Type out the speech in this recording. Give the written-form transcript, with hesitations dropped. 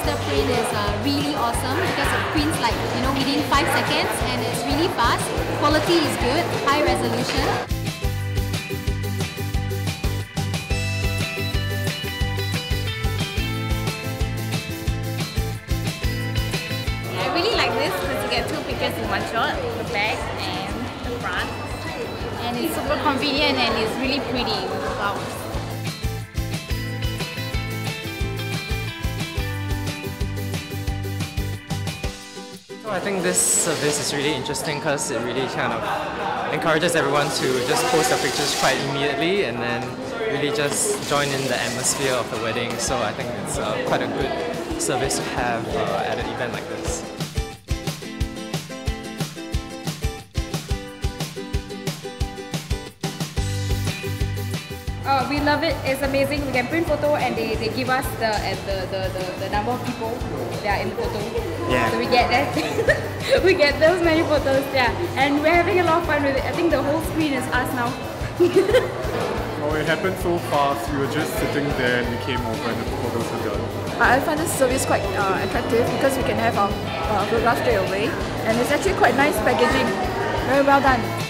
faster print is really awesome because it prints like, within 5 seconds and it's really fast. Quality is good, high resolution. I really like this because you get 2 pictures in one shot, the back and the front. And it's super convenient and it's really pretty with the flowers. So I think this service is really interesting because it really kind of encourages everyone to just post their pictures quite immediately and then really just join in the atmosphere of the wedding. So I think it's quite a good service to have at an event like this. We love it. It's amazing. We can print photo and they give us the number of people that are in the photo. Yeah. So we get that. We get those many photos. Yeah. And we're having a lot of fun with it. I think the whole screen is us now. Oh, it happened so fast. We were just sitting there and we came over and the photos were done. I find this service quite attractive because we can have our photographs straight away, and it's actually quite nice packaging. Very well done.